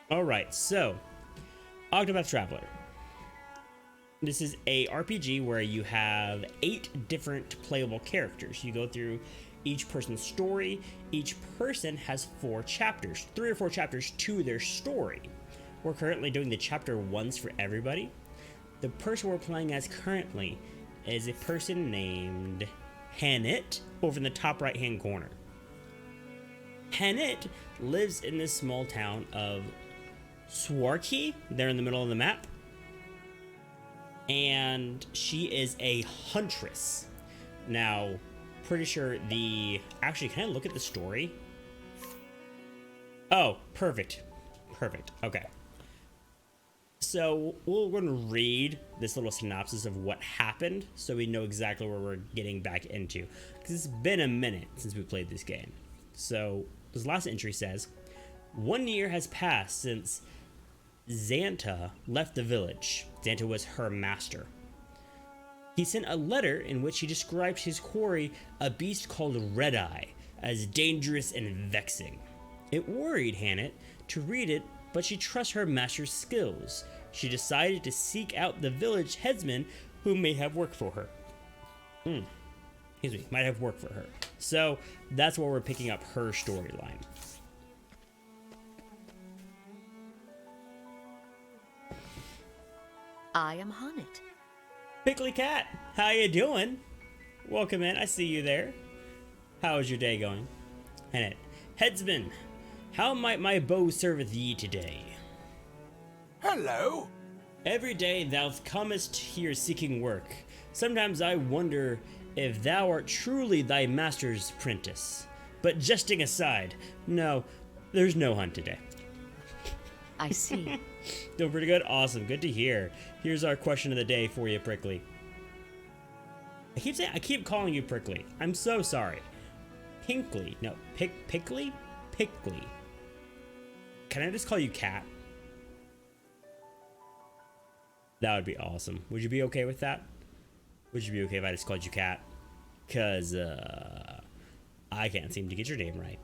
Alright, so Octopath Traveler. This is a RPG where you have 8 different playable characters. You go through each person's story. Each person has 4 chapters, 3 or 4 chapters to their story. We're currently doing the chapter 1s for everybody. The person we're playing as currently is a person named Hannett over in the top right hand corner. Hannett lives in this small town of Swarky, there in the middle of the map. And she is a huntress. Now, pretty sure actually, can I look at the story? Oh, perfect. Perfect. Okay. So we're going to read this little synopsis of what happened so we know exactly where we're getting back into. Because it's been a minute since we played this game. So this last entry says, 1 year has passed since Xanta left the village. Xanta was her master. He sent a letter in which he described his quarry, a beast called Red-Eye, as dangerous and vexing. It worried Hannett to read it, but she trusts her master's skills. She decided to seek out the village headsman who may have worked for her. Excuse me, might have worked for her. So that's where we're picking up her storyline. I am Hannett. Pickly Cat, how you doing? Welcome in, I see you there. How is your day going? Hannett, headsman, how might my bow serveth ye today? Hello. Every day thou comest here seeking work. Sometimes I wonder if thou art truly thy master's apprentice. But jesting aside, no, there's no hunt today. I see. Doing pretty good? Awesome, good to hear. Here's our question of the day for you, Prickly. I keep calling you Prickly. I'm so sorry. Pinkly. No, Pickly? Pickly. Can I just call you Cat? That would be awesome. Would you be okay with that? Would you be okay if I just called you Cat? Cause, I can't seem to get your name right.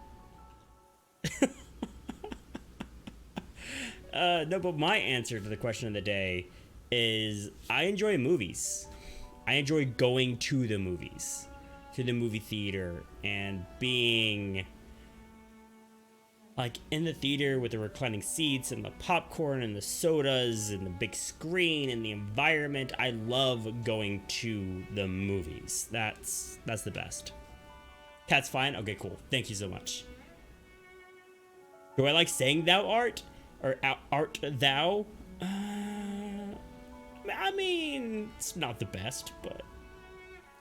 No, but my answer to the question of the day is I enjoy movies. I enjoy going to the movies, to the movie theater, and being like in the theater with the reclining seats and the popcorn and the sodas and the big screen and the environment. I love going to the movies. That's the best. Cat's fine? Okay, cool. Thank you so much. Do I like saying thou art? Or art thou? I mean, it's not the best, but...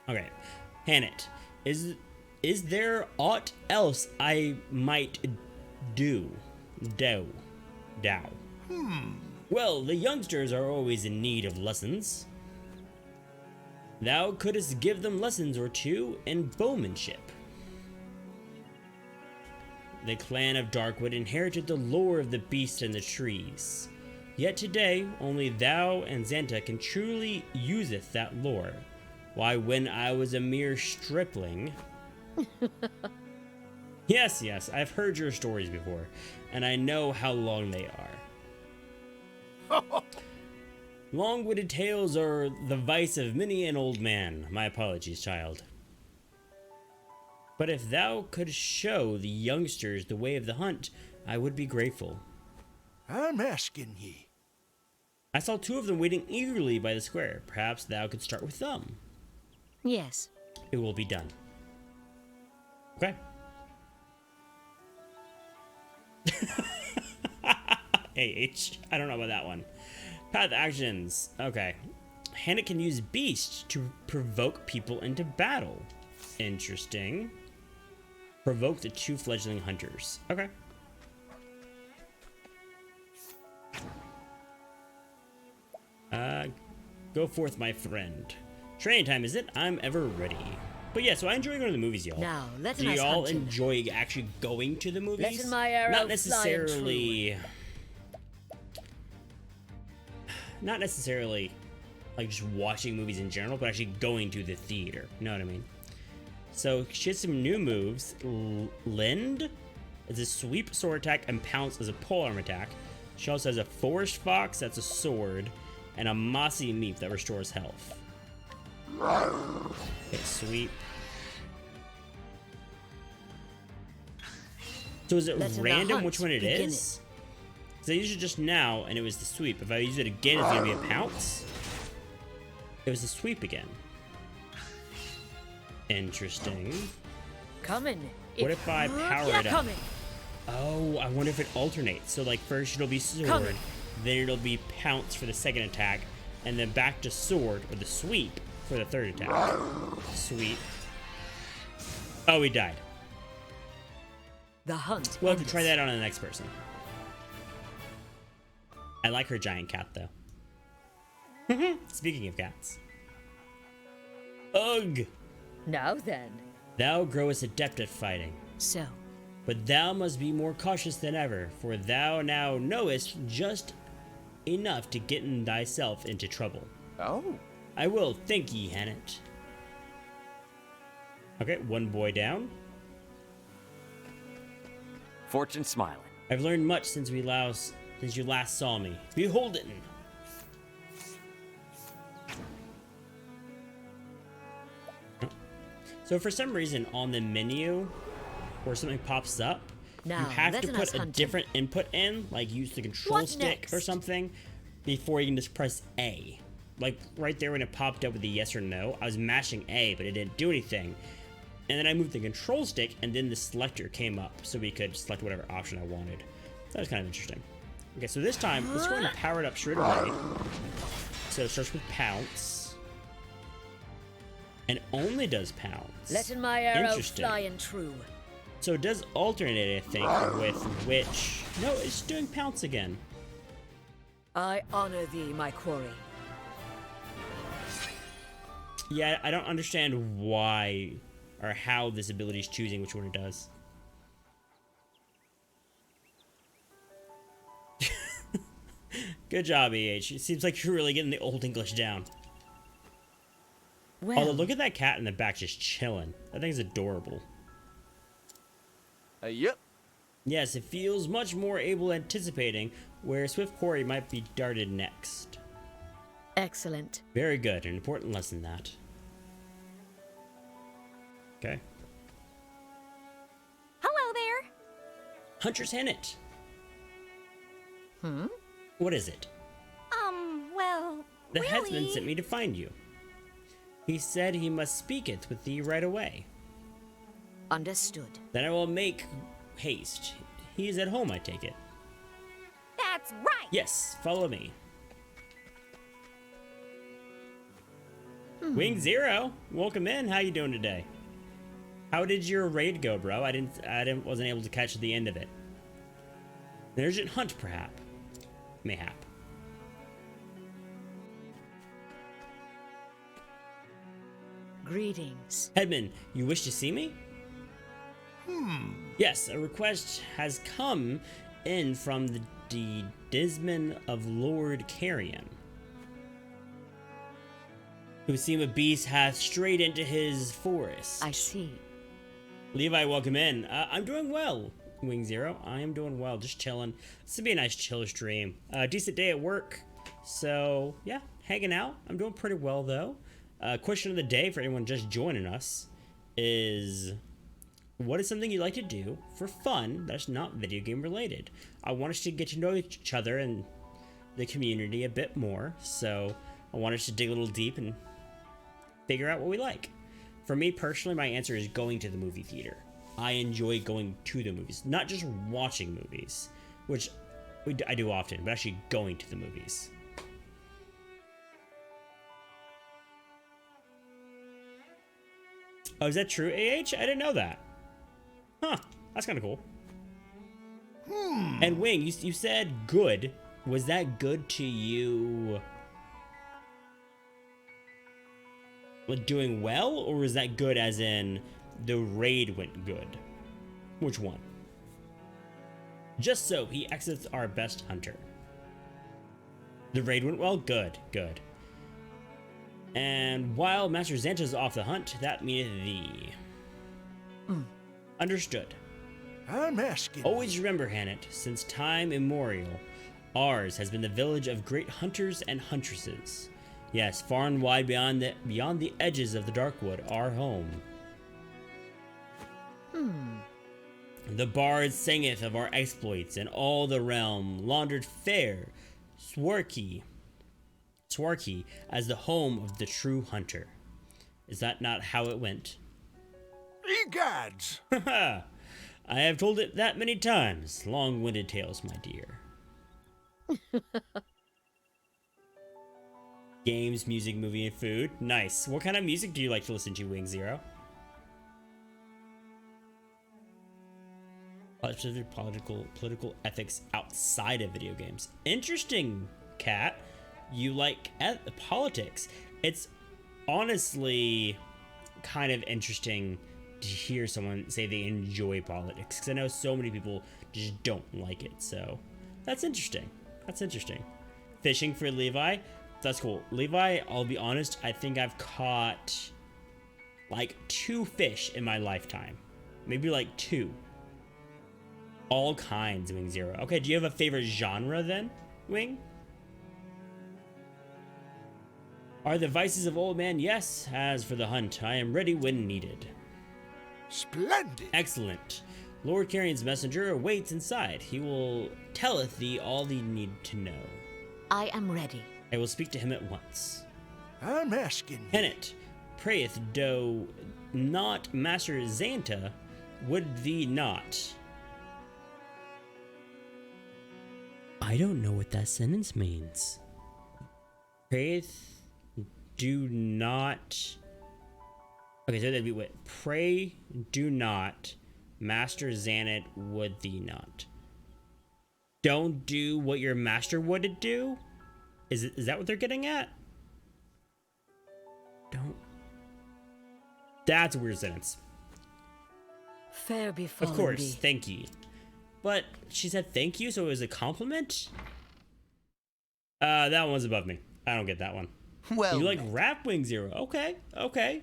Okay. Hannett, is there aught else I might do? Well, the youngsters are always in need of lessons. Thou couldst give them lessons or two in bowmanship. The clan of Darkwood inherited the lore of the beast and the trees. Yet today, only thou and Xanta can truly useth that lore. Why, when I was a mere stripling... Yes, I've heard your stories before, and I know how long they are. Long-witted tales are the vice of many an old man. My apologies, child. But if thou couldst show the youngsters the way of the hunt, I would be grateful. I'm asking ye. I saw 2 of them waiting eagerly by the square. Perhaps thou could start with them. Yes. It will be done. Okay. AH. I don't know about that one. Path actions. Okay. Hannah can use Beast to provoke people into battle. Interesting. Provoke the 2 fledgling hunters. Okay. Go forth, my friend. Training time, is it? I'm ever ready. But yeah, so I enjoy going to the movies, y'all. Now, let Do us y'all hunt him. enjoy actually going to the movies? Let my arrow Not necessarily... fly Not necessarily like just watching movies in general, but actually going to the theater. You know what I mean? So she has some new moves. Lend is a sweep sword attack and pounce as a polearm attack. She also has a forest fox, that's a sword, and a mossy meat that restores health. Okay, sweep. So is it Let the random hunt which one it begin is? Because I used it just now and it was the sweep. If I use it again, it's gonna be a pounce. It was the sweep again. Interesting. Coming. What if I power Yeah, it up? coming. Oh, I wonder if it alternates. So like first it'll be sword, Coming. then it'll be pounce for the second attack, and then back to sword or the sweep for the third attack. Sweep. Oh, he died. The hunt. We'll have to endeth. try that on the next person. I like her giant cat though. Speaking of cats. Ugh! Now then. Thou growest adept at fighting, So, but thou must be more cautious than ever, for thou now knowest just enough to get in thyself into trouble. Oh. I will, thank ye, Hannet. Okay, one boy down. Fortune smiling. I've learned much since you last saw me. Behold it! So for some reason on the menu, where something pops up, Now, you have to let us put a hunt different input in, like use the control What stick or next? something, before you can just press A. Like right there when it popped up with the yes or no, I was mashing A, but it didn't do anything. And then I moved the control stick, and then the selector came up, so we could select whatever option I wanted. That was kind of interesting. Okay, so this time, let's go ahead and power it up straight away. So it starts with pounce. And only does pounce. letting my arrow Interesting. flying true. So it does alternate, I think, with which... No, it's doing pounce again. I honor thee, my quarry. Yeah, I don't understand why or how this ability is choosing which one it does. Good job, EH. It seems like you're really getting the old English down. Well, Although, look at that cat in the back just chilling. That thing's adorable. Yep. Yes, it feels much more able anticipating where Swift Quarry might be darted next. excellent. Very good, an important lesson that. Okay. Hello there. Hunter's Hennet. What is it? Well, The really? headsman sent me to find you. He said he must speak it with thee right away. Understood. Then I will make haste. He is at home, I take it. That's right. Yes, follow me. Wing Zero, welcome in. How you doing today? How did your raid go, bro? I wasn't able to catch the end of it. An urgent hunt, perhaps. Mayhap. Greetings. Headman, you wish to see me? Yes, a request has come in from the Disman of Lord Carrion, who seem a beast hath strayed into his forest. I see. Levi, welcome in. I'm doing well, Wing Zero. I am doing well, just chilling. This would be a nice chill stream. Decent day at work, so yeah, hanging out. I'm doing pretty well though. Question of the day for anyone just joining us is, what is something you'd like to do for fun that's not video game related? I want us to get to know each other and the community a bit more, so I want us to dig a little deep and figure out what we like. For me personally, my answer is going to the movie theater. I enjoy going to the movies, not just watching movies, which I do often, but actually going to the movies. Oh, is that true, AH? I didn't know that. Huh, that's kind of cool. And Wing, you said good. Was that good to you? Like doing well, or was that good as in the raid went good? Which one? Just so he exits our best hunter. The raid went well? Good, good. And while Master Xanta's off the hunt, that meaneth thee. Understood. I'm asking. Always remember, Hannet, since time immemorial, Ours has been the village of great hunters and huntresses. Yes, far and wide beyond the edges of the Darkwood, our home. The bard singeth of our exploits, and all the realm laundered fair, Swarky as the home of the true hunter. Is that not how it went? Egads! I have told it that many times. Long-winded tales, my dear. Games, music, movie, and food. Nice. What kind of music do you like to listen to, Wing Zero? Political ethics outside of video games. Interesting, Kat. You like politics. It's honestly kind of interesting to hear someone say they enjoy politics, because I know so many people just don't like it. So that's interesting. That's interesting. Fishing for Levi. That's cool. Levi, I'll be honest, I think I've caught like 2 fish in my lifetime. Maybe like 2. All kinds, Wing Zero. Okay, do you have a favorite genre then, Wing? Are the vices of old man? Yes. As for the hunt, I am ready when needed. Splendid! Excellent. Lord Carrion's messenger awaits inside. He will telleth thee all thee need to know. I am ready. I will speak to him at once. I'm asking ye. Hennet, prayeth do not Master Xanta, would thee not? I don't know what that sentence means. Prayeth do not... Okay, so that'd be what? Pray do not, Master Xanat would thee not. Don't do what your master would do? Is that what they're getting at? Don't... That's a weird sentence. Fair befallen Of course, thee. thank ye. But she said thank you, so it was a compliment? That one's above me. I don't get that one. Well, You like rap, Wing Zero? Okay, okay.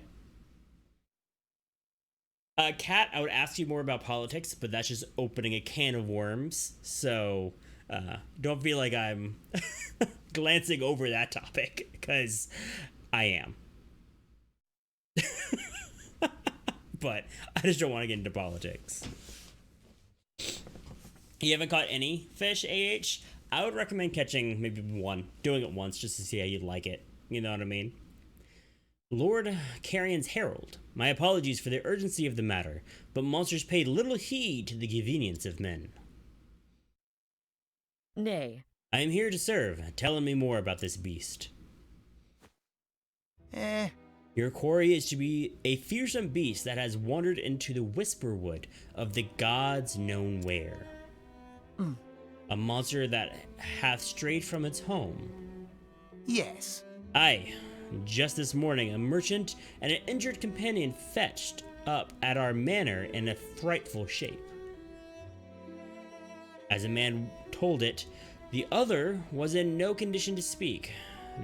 Kat, I would ask you more about politics, but that's just opening a can of worms. So don't feel like I'm glancing over that topic, because I am. But I just don't want to get into politics. You haven't caught any fish, AH? I would recommend catching maybe one, doing it once just to see how you like it. You know what I mean? Lord Carrion's Herald, my apologies for the urgency of the matter, but monsters paid little heed to the convenience of men. Nay. I am here to serve. Tell me more about this beast. Your quarry is to be a fearsome beast that has wandered into the Whisperwood of the gods known where. A monster that hath strayed from its home. yes. Aye, just this morning a merchant and an injured companion fetched up at our manor in a frightful shape. As a man told it, the other was in no condition to speak.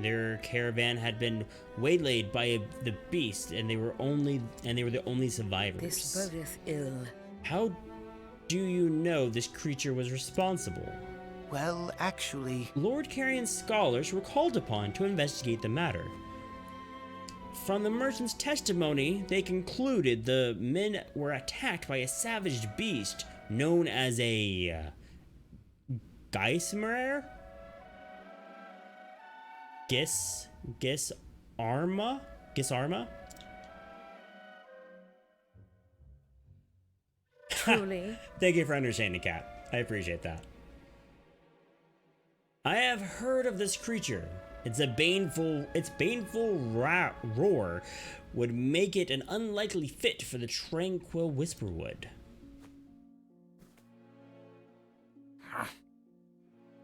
Their caravan had been waylaid by the beast, and they were the only survivors. This bodeth ill. How do you know this creature was responsible? Well, actually, Lord Carrion's scholars were called upon to investigate the matter. From the merchant's testimony, they concluded the men were attacked by a savage beast known as a Geismar? Gisarma? Truly. Thank you for understanding, Kat. I appreciate that. I have heard of this creature. Its baneful roar would make it an unlikely fit for the tranquil Whisperwood.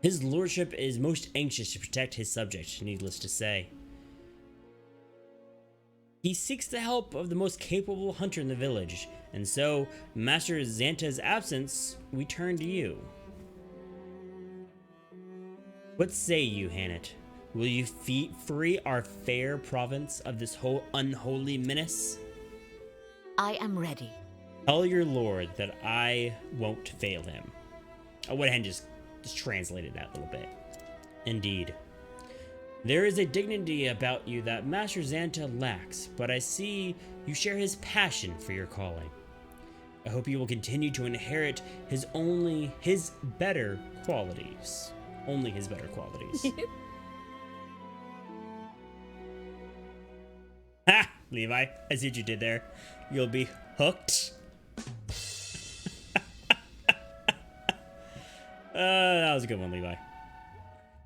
His lordship is most anxious to protect his subject, needless to say. He seeks the help of the most capable hunter in the village, and so, Master Xanta's absence, we turn to you. What say you, Hannet? Will you free our fair province of this whole unholy menace? I am ready. Tell your lord that I won't fail him. I went ahead and just just translated that a little bit. Indeed. There is a dignity about you that Master Xanta lacks, but I see you share his passion for your calling. I hope you will continue to inherit his better qualities. Only his better qualities. Ha! Levi, I see what you did there. You'll be hooked. That was a good one, Levi.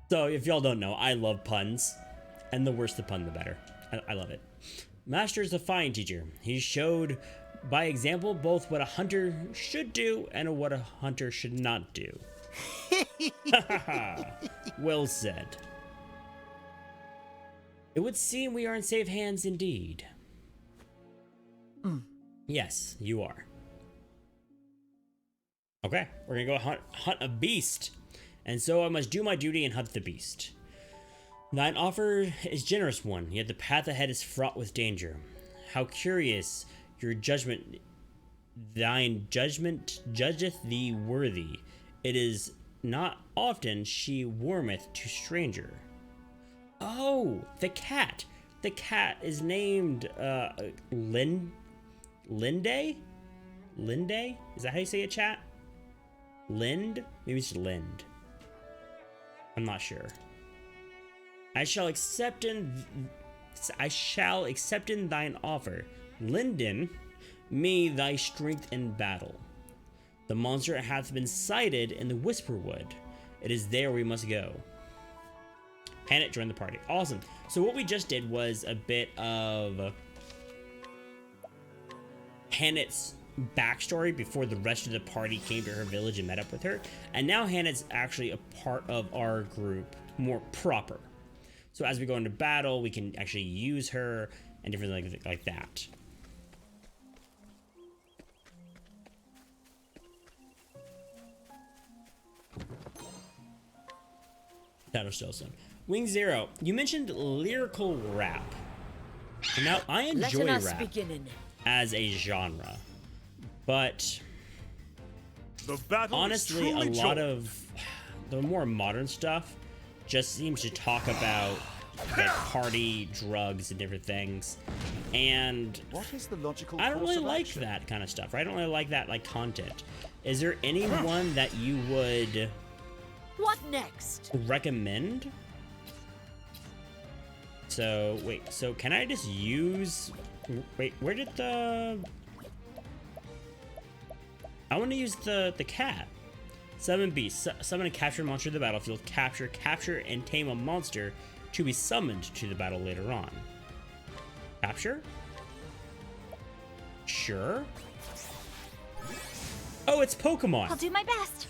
So, if y'all don't know, I love puns. And the worse the pun, the better. I love it. Master is a fine teacher. He showed by example both what a hunter should do and what a hunter should not do. Well said. It would seem we are in safe hands indeed. Yes, you are. Okay, we're gonna go hunt a beast. And so I must do my duty and hunt the beast. Thine offer is generous one, yet the path ahead is fraught with danger. How curious your judgment, thine judgment judgeth thee worthy. It is not often she warmeth to stranger. Oh, the cat. The cat is named Linde? Linde? Is that how you say it, chat? Lind? Maybe it's Lind. I'm not sure. I shall accept in thine offer. Linden, me thy strength in battle. The monster hath been sighted in the Whisperwood. It is there we must go. Panic joined the party. Awesome. So what we just did was a bit of Hannet's backstory before the rest of the party came to her village and met up with her. And now Hannet's actually a part of our group more proper. So as we go into battle, we can actually use her and different things like that. Shadow Stillstone. Wing Zero, you mentioned lyrical rap. Now, I enjoy rap as a genre, but honestly, a lot of the more modern stuff just seems to talk about like party, drugs, and different things. And what is the logical I don't really like action? that kind of stuff. Right? I don't really like that like content. Is there anyone that you would What next? recommend? So wait, so can I just use? Wait, where did the? I want to use the cat. Summon beast. Summon and capture a monster to the battlefield. Capture, and tame a monster to be summoned to the battle later on. Capture? Sure. Oh, it's Pokemon. I'll do my best.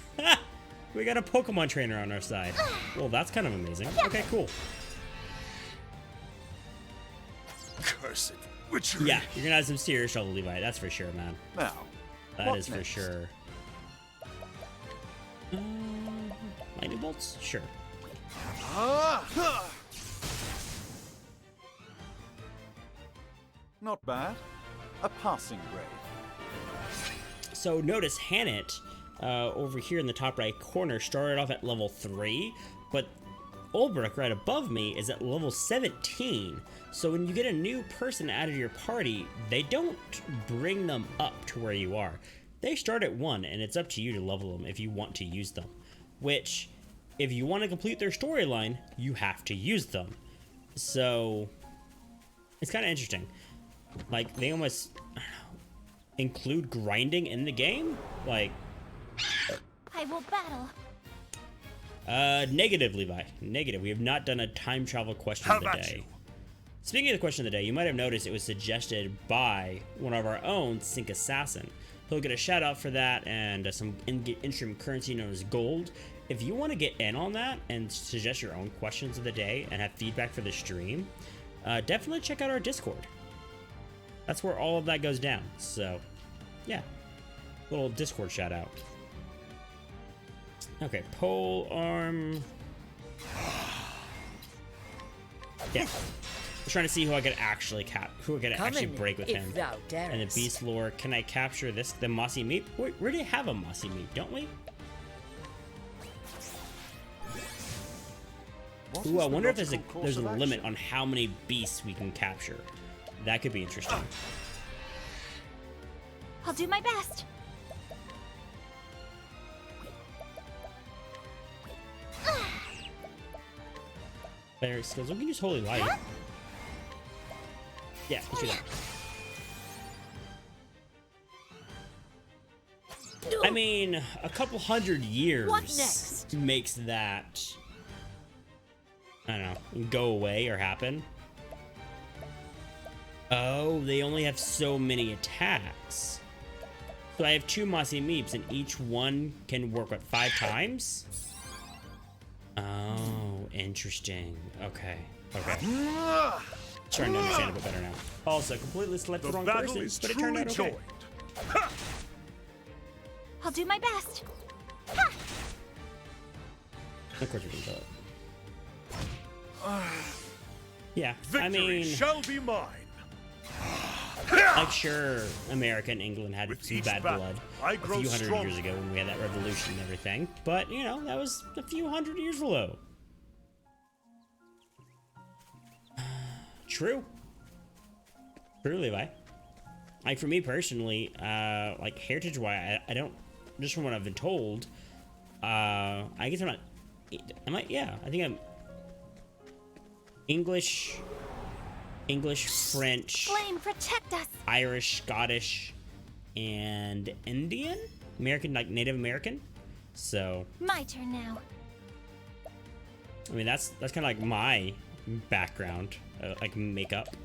We got a Pokemon trainer on our side. Well, that's kind of amazing. Okay, cool. Cursed witchery. Yeah, you're gonna have some serious trouble, Levi. That's for sure, man. Now, That what is for next? sure. Lightning bolts? Sure. Not bad. A passing grade. So notice Hannet over here in the top right corner started off at level 3, but Ulbrich right above me is at level 17. So when you get a new person added to your party, they don't bring them up to where you are. They start at 1, and it's up to you to level them if you want to use them. Which, if you want to complete their storyline, you have to use them. So it's kind of interesting. Like, they almost, I don't know, include grinding in the game? Like, I will battle. negative, Levi. Negative. We have not done a time travel question of the day. Speaking of the question of the day, you might have noticed it was suggested by one of our own, Sync Assassin. He'll get a shout out for that and some in-stream currency known as gold. If you want to get in on that and suggest your own questions of the day and have feedback for the stream, definitely check out our Discord. That's where all of that goes down. So, yeah, little Discord shout out. Okay, pole arm. Yeah, I'm trying to see who I could actually break with him. And the beast lore. Can I capture this? The mossy meat? Wait, we already have a mossy meat, don't we? What Ooh, is I the wonder if there's logical course there's a of limit action? on how many beasts we can capture. That could be interesting. I'll do my best. Better skills. We can use Holy Light. Yeah, let's do that. I mean, a couple hundred years What next? makes that, I don't know, go away or happen. Oh, they only have so many attacks. So I have 2 Mossy Meeps, and each one can work, what, 5 times? Oh, interesting. Okay. Starting to understand a bit better now. Also, completely selected the The wrong battle person, is but it turned truly out okay. joined. I'll do my best. Of course we can do it. Yeah, Victory I mean, shall be mine. like sure, America and England had With some each bad battle, blood I a grow few hundred stronger. years ago when we had that revolution and everything, but you know, that was a few hundred years ago. True. True, Levi. Like for me personally, like heritage-wise, I don't, just from what I've been told, I guess I'm not, yeah, I think I'm English, French, Flame, protect us. Irish, Scottish, and Indian? American, like Native American. So, My turn now. I mean, that's kind of like my background, like makeup.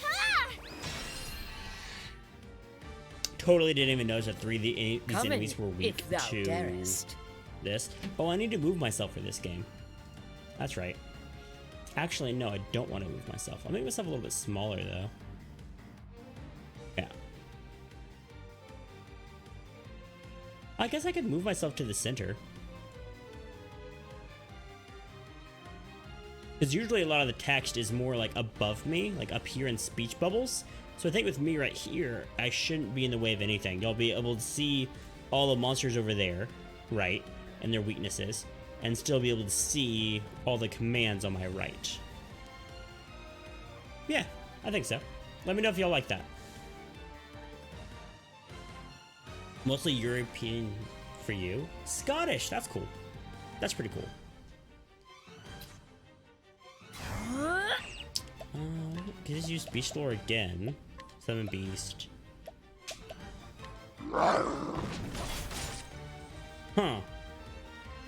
Ah! Totally didn't even notice that these Come enemies in, were weak if thou to darest. this. Oh, I need to move myself for this game. That's right. Actually, no, I don't want to move myself. I'll make myself a little bit smaller, though. Yeah. I guess I could move myself to the center. Because usually a lot of the text is more like above me, like up here in speech bubbles. So I think with me right here, I shouldn't be in the way of anything. You'll be able to see all the monsters over there, right? And their weaknesses. And still be able to see all the commands on my right. Yeah, I think so. Let me know if y'all like that. Mostly European for you. Scottish, that's cool. That's pretty cool. Can just use Speech Lore again. Summon Beast. Huh.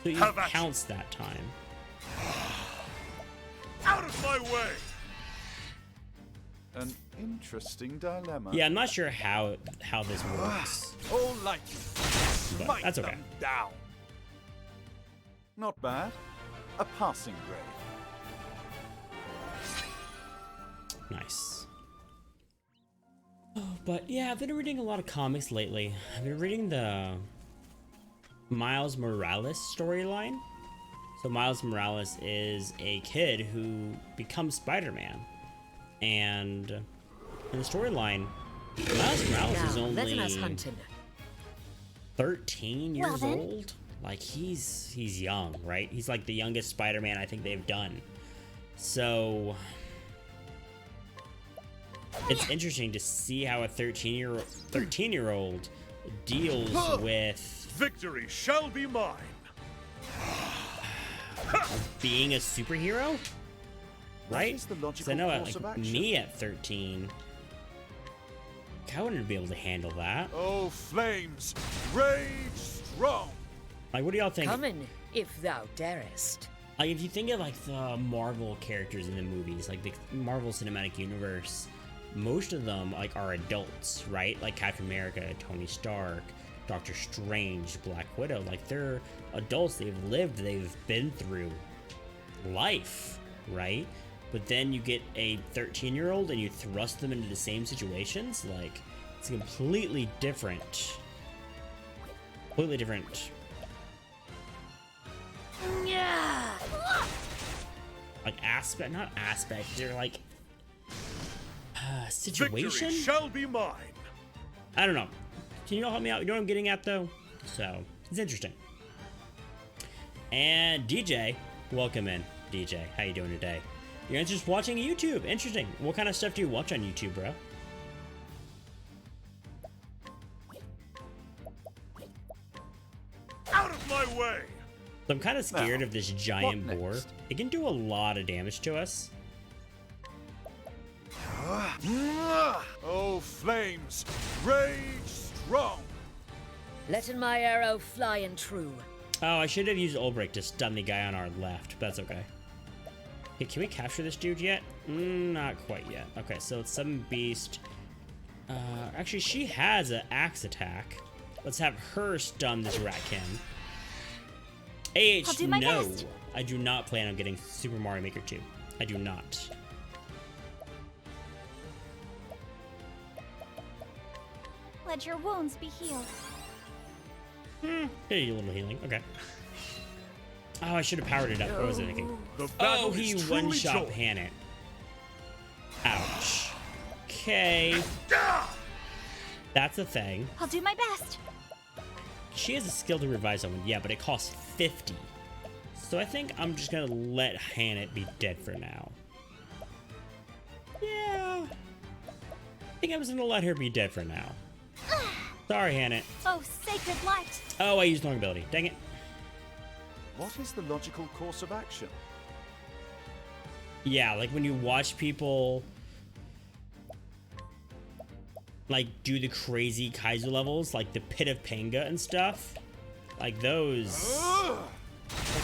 So he Have at counts that time. Out of my way! An interesting dilemma. Yeah, I'm not sure how this works. All light. But Smite that's okay. them down. Not bad. A passing grade. Nice. Oh, but yeah, I've been reading a lot of comics lately. I've been reading the Miles Morales storyline. So Miles Morales is a kid who becomes Spider-Man. And in the storyline, Miles Morales is Now, let us only hunting. 13 Well years then. old. Like he's young, right? He's like the youngest Spider-Man I think they've done. So it's interesting to see how a 13-year-old deals with Victory shall be mine. being a superhero, right? is the 'Cause logical I know course of like action? me at 13, I wouldn't be able to handle that. Oh, flames, rage strong. Like, what do y'all think? Come in, if thou darest. Like, if you think of like the Marvel characters in the movies, like the Marvel Cinematic Universe, most of them like are adults, right? Like Captain America, Tony Stark, Doctor Strange, Black Widow. Like they're adults. They've lived. They've been through life, right? But then you get a 13-year-old and you thrust them into the same situations. Like it's completely different. Completely different. Yeah. Like not aspect. They're like situation. Victory shall be mine. I don't know. Can you all help me out? You know what I'm getting at though? So it's interesting. And DJ, welcome in. DJ, how you doing today? You're just watching YouTube. Interesting. What kind of stuff do you watch on YouTube, bro? Out of my way! So I'm kind of scared Now, of this giant what boar. next? It can do a lot of damage to us. Oh, flames, rage strong! Letting my arrow fly and true. Oh, I should have used Ulbrich to stun the guy on our left, but that's okay. Hey, can we capture this dude yet? Not quite yet. Okay, so it's some beast. Actually, she has an axe attack. Let's have her stun this ratkin. I'll do my no. best. I do not plan on getting Super Mario Maker 2. I do not. Let your wounds be healed. Hey, a little healing. Okay. Oh, I should have powered it up. What was I thinking? The battle Oh, he is truly one-shot joined. Hannet. Ouch. Okay. That's a thing. I'll do my best. She has a skill to revive someone, yeah, but it costs 50. So I think I'm just gonna let Hannet be dead for now. Yeah. I think I'm just gonna let her be dead for now. Sorry, Hannet. Oh, sacred light. Oh, I used the wrong ability. Dang it. What is the logical course of action? Yeah, like when you watch people like do the crazy Kaiser levels, like the Pit of Panga and stuff, like those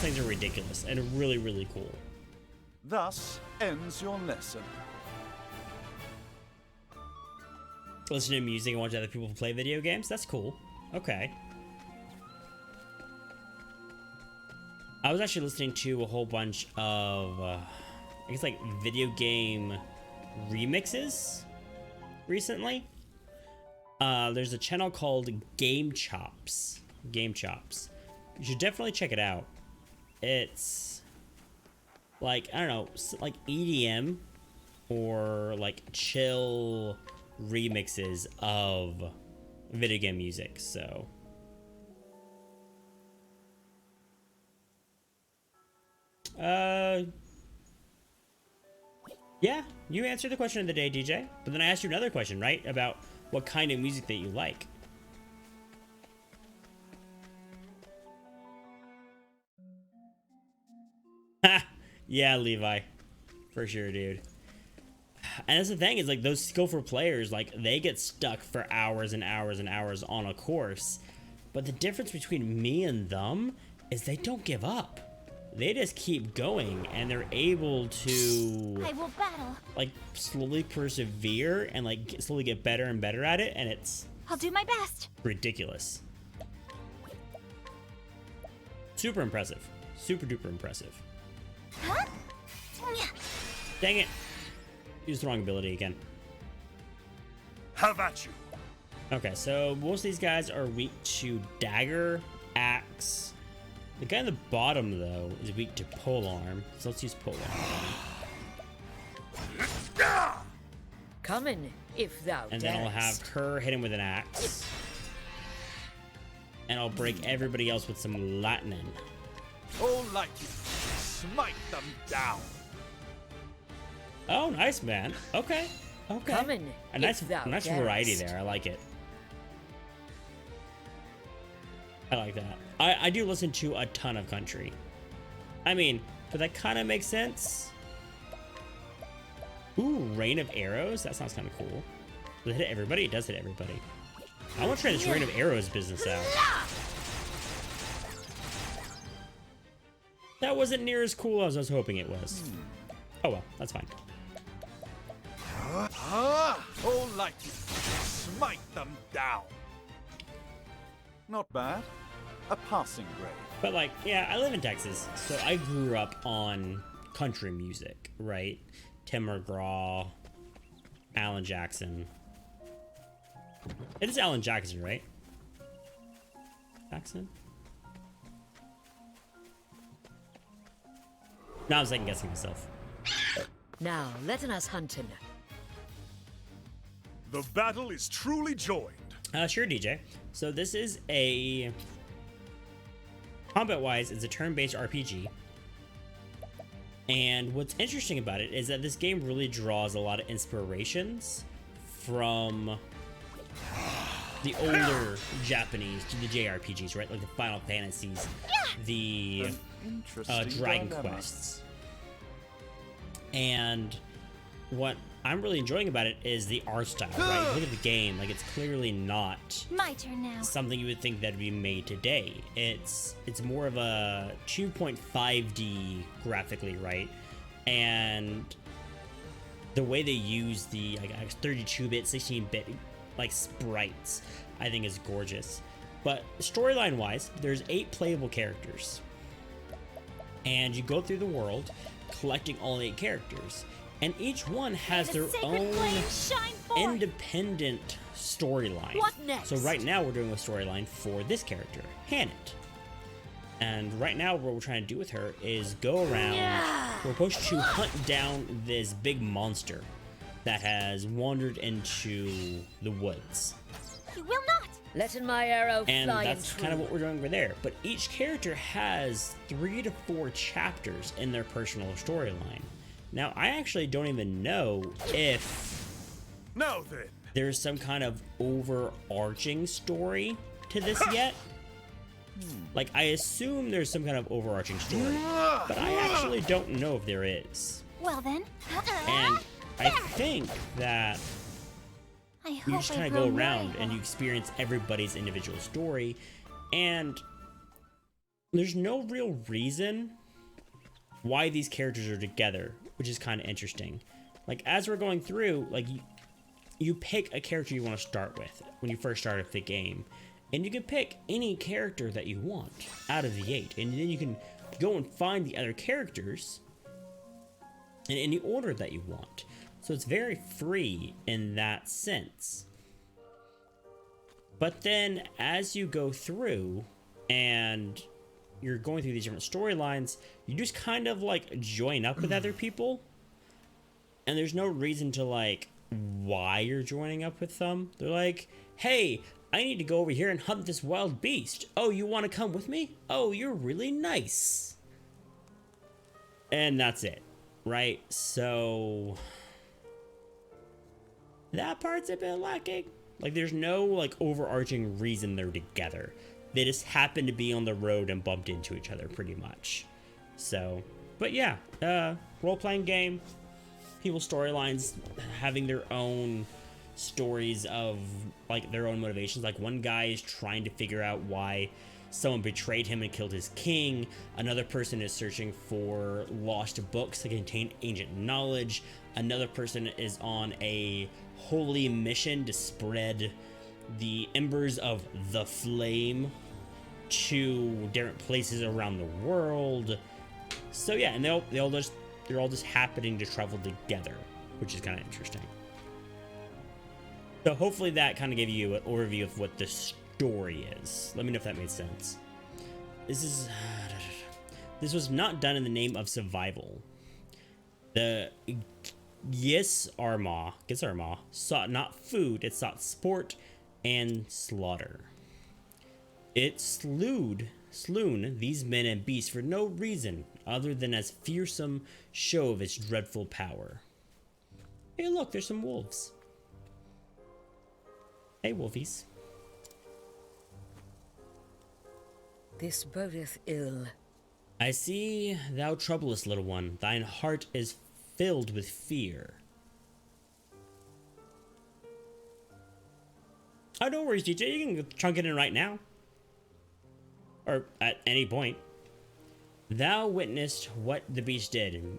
things are ridiculous and really, really cool. Thus ends your lesson. Listen to music and watch other people play video games, that's cool. Okay. I was actually listening to a whole bunch of I guess like video game remixes recently. There's a channel called Game Chops. Game Chops. You should definitely check it out. It's like, I don't know, like EDM or like chill remixes of video game music. So yeah, you answered the question of the day, DJ. But then I asked you another question, right? About what kind of music that you like. Ha! Yeah, Levi. For sure, dude. And that's the thing, is like those skillful players, like they get stuck for hours and hours and hours on a course. But the difference between me and them is they don't give up. They just keep going, and they're able to I will battle. like slowly persevere and like slowly get better and better at it, and it's I'll do my best. ridiculous. Super impressive. Super duper impressive. Huh? Dang it. Use the wrong ability again. Have at you! Okay, so most of these guys are weak to dagger, axe. The guy on the bottom, though, is weak to polearm. So let's use polearm. Come in, if thou And then I'll have darest. her hit him with an axe. And I'll break everybody else with some lightning. Oh, lightning, smite them down! Oh, nice, man. Okay. Okay. Come in, A nice, if thou nice variety darest. there. I like it. I like that. I do listen to a ton of country. I mean, but that kind of makes sense. Ooh, Rain of Arrows? That sounds kind of cool. Does it hit everybody? It does hit everybody. I want to try this Rain of Arrows business out. That wasn't near as cool as I was hoping it was. Oh well, that's fine. Oh, lightning, smite them down! Not bad. A passing grade. But like, yeah, I live in Texas, so I grew up on country music, right? Tim McGraw, Alan Jackson. It is Alan Jackson, right? Jackson? No, I was second guessing myself. Now, letting us hunting. The battle is truly joined. Sure, DJ. So this is a Combat-wise, it's a turn-based RPG. And what's interesting about it is that this game really draws a lot of inspirations from the older Japanese to the JRPGs, right? Like the Final Fantasies, the Dragon Quests. And what I'm really enjoying about it is the art style, right? Look at the game, like it's clearly not My turn now. something you would think that'd be made today. It's more of a 2.5D graphically, right? And the way they use the 32-bit, 16-bit like sprites, I think is gorgeous. But storyline wise, there's 8 playable characters. And you go through the world collecting all 8 characters. And each one has The their sacred own flame shine forth. independent storyline. What next? So right now we're doing a storyline for this character, Hannett. And right now what we're trying to do with her is go around. We're supposed to hunt down this big monster that has wandered into the woods. You will not. Letting my arrow And fly that's and kind of true. what we're doing over there. But each character has 3 to 4 chapters in their personal storyline. Now, I actually don't even know if Now then. there's some kind of overarching story to this yet. Like, I assume there's some kind of overarching story, but I actually don't know if there is. Well then. And I think that I you hope just I kind of grow go around more and you experience everybody's individual story, and there's no real reason why these characters are together, which is kind of interesting. Like, as we're going through, like, you pick a character you want to start with when you first start the game, and you can pick any character that you want out of the 8, and then you can go and find the other characters in any order that you want. So it's very free in that sense. But then as you go through and you're going through these different storylines, you just kind of like join up with other people. And there's no reason to like why you're joining up with them. They're like, hey, I need to go over here and hunt this wild beast. Oh, you want to come with me? Oh, you're really nice. And that's it, right? So that part's a bit lacking. Like, there's no like overarching reason they're together. They just happen to be on the road and bumped into each other pretty much. So, but yeah, role-playing game, people's storylines having their own stories of like their own motivations. Like, one guy is trying to figure out why someone betrayed him and killed his king. Another person is searching for lost books that contain ancient knowledge. Another person is on a holy mission to spread the embers of the flame to different places around the world. So yeah, and they're all just happening to travel together, which is kind of interesting. So hopefully that kind of gave you an overview of what the story is. Let me know if that made sense. This was not done in the name of survival. The Gisarma sought not food, it sought sport and slaughter. It slewn these men and beasts for no reason other than as fearsome show of its dreadful power. Hey look, there's some wolves. Hey wolfies. This bodeth ill. I see thou troublest, little one. Thine heart is filled with fear. Oh, no worries, DJ. You can chunk it in right now. Or at any point. Thou witnessed what the beast did.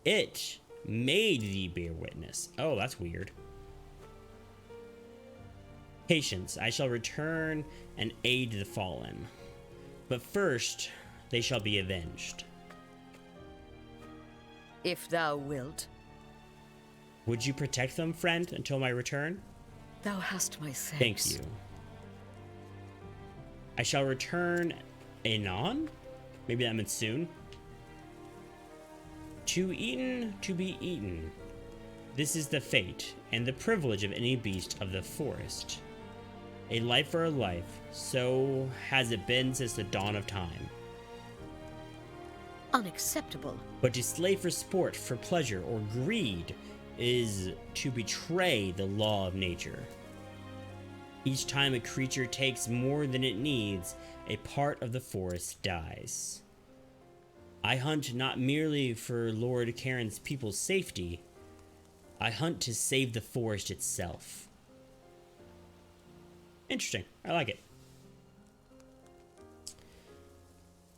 It made thee bear witness. Oh, that's weird. Patience, I shall return and aid the fallen. But first, they shall be avenged. If thou wilt, Would you protect them, friend, until my return? thou hast my thanks. Thank you. I shall return anon? Maybe that means soon. To eaten, to be eaten. This is the fate and the privilege of any beast of the forest. A life for a life, so has it been since the dawn of time. Unacceptable. But to slay for sport, for pleasure, or greed is to betray the law of nature. Each time a creature takes more than it needs, a part of the forest dies. I hunt not merely for Lord Karen's people's safety, I hunt to save the forest itself. Interesting. I like it.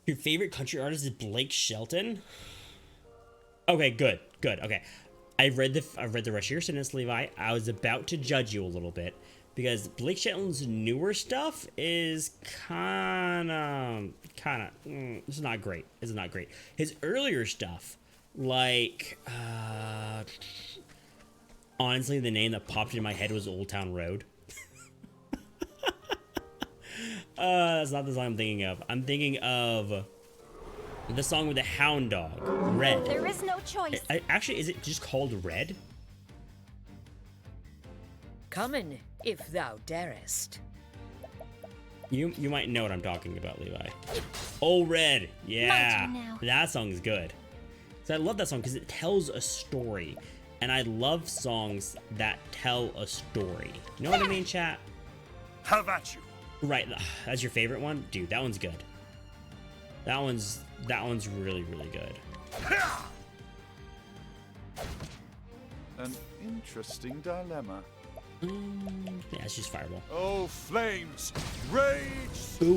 Your favorite country artist is Blake Shelton? Okay, good. Okay. I've read the rest of your sentence, Levi. I was about to judge you a little bit because Blake Shelton's newer stuff is it's not great. It's not great. His earlier stuff, like honestly, the name that popped into my head was Old Town Road. That's not the song I'm thinking of. I'm thinking of the song with the hound dog, Red. There is no choice. Actually, is it just called Red? Come in, if thou darest. You might know what I'm talking about, Levi. Oh, Red. Yeah. My turn now. That song's good. So I love that song because it tells a story. And I love songs that tell a story. You know what I mean, chat? Have at you. Right. That's your favorite one? Dude, that one's good. That one's really, really good. An interesting dilemma. Yeah, it's just Fireball. Oh, flames, rage! Ooh,